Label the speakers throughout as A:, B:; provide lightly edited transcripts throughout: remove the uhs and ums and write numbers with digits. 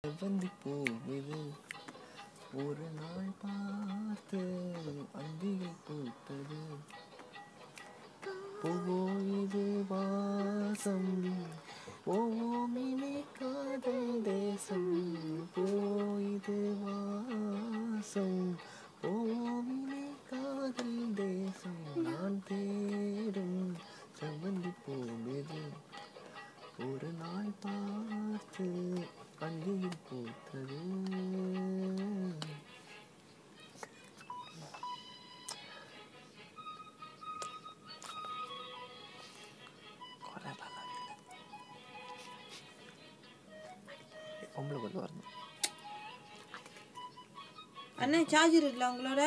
A: செவ்வந்தி பூவிது ஒரு நாள் பார்த்து அந்தியை பூத்தது. பூவோ இது வாசம் ஓமினே காதல் தேசம். பூவோ இது வாசம் ஓமினே காதல் தேசம். நான் தேடும் செவ்வந்தி பூவிது ஒரு நாள் பார்த்து அந்தியில் பூத்தது.
B: அண்ணா சார்ஜர் இருக்குல்ல உங்களோட?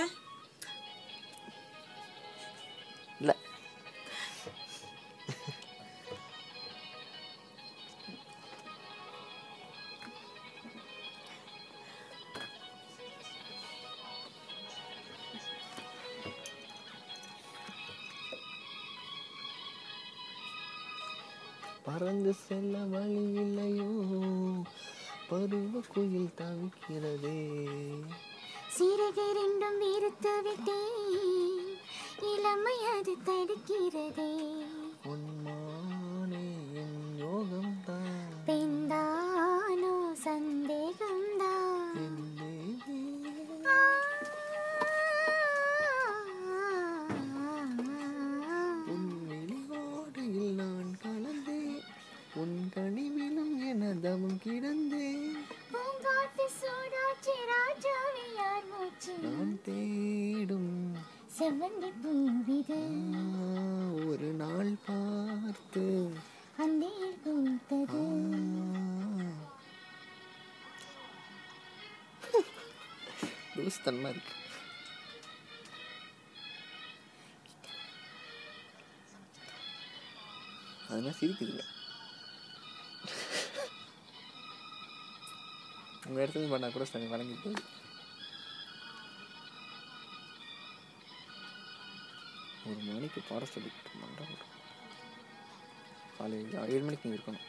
A: இல்லை. பறந்து செல்ல வழி இல்லையோ பருவ குயில் தவிக்கிறதே.
C: சிறகை ரெண்டும் விரித்து விட்டேன் இளமை அது தடுக்கிறதே.
A: உன்மானே என் யோகம்தான்
C: பெண்தானோ சந்தேகம்தான்.
A: உன் வெளியோடையில் நான் கலந்தேன் உன் கனிவிலும் என தவம் கிடந்தேன். நான் தேடும்
C: செவ்வந்தி பூவிது
A: ஒரு நாள் பார்த்து
C: அந்தியில் பூத்தது.
A: தூஸ்தன்மா இருக்கு. அதெல்லாம் சிரிக்குதுங்க. உங்க இடத்துல பண்ணா கூட சரி வழங்கிட்டு ஒரு மணிக்கு பாட சொல்லிக்கிட்டு மண்டபம் காலையில் 7 மணிக்கு இங்கே இருக்கணும்.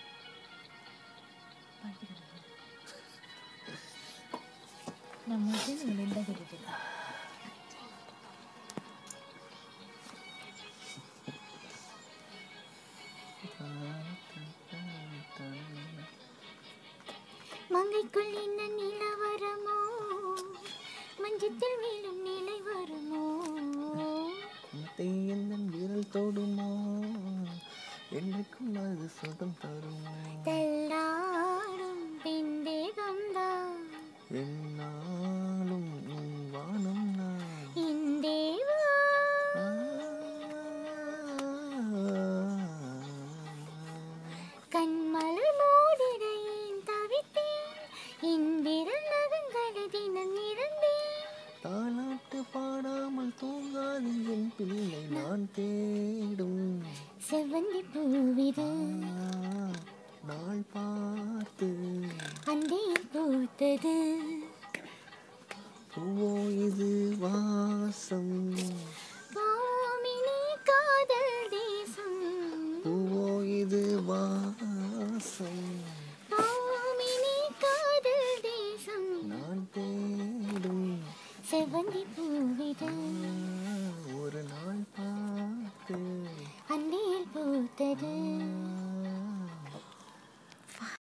C: மங்கைக்குள் என்ன நிலவரமோ மஞ்சத்தில் வீழும் நிலை வருமோ.
A: எந்த விரல் தொடுமோ என்றைக்கும் அது சுகம் தருமோ.
C: தெல்லாடும் பிந்தேகம்தான்
A: என்னாலும் வானம் நான்
C: இந்தேவா. கண்மலர் மோதிரையின் தவித்தேன் என் விரல் நகங்களை தினம் இழந்தேன்.
A: தாலாட்டு பாடாமல் தூங்காது என் பிள்ளை நான் தேடும்
C: செவ்வந்தி பூவிது
A: நாள் பார்த்து
C: அந்தியில் பூத்தது.
A: பூவோ இது வாசம்
C: ஓமினே காதல் தேசம்.
A: பூவோ இது வாசம்
C: ஓமினே காதல் தேசம்.
A: நான் தேடும்
C: செவ்வந்தி பூவிது
A: ஒரு நாள் பார்த்து
C: அந்தியில் பூத்தது.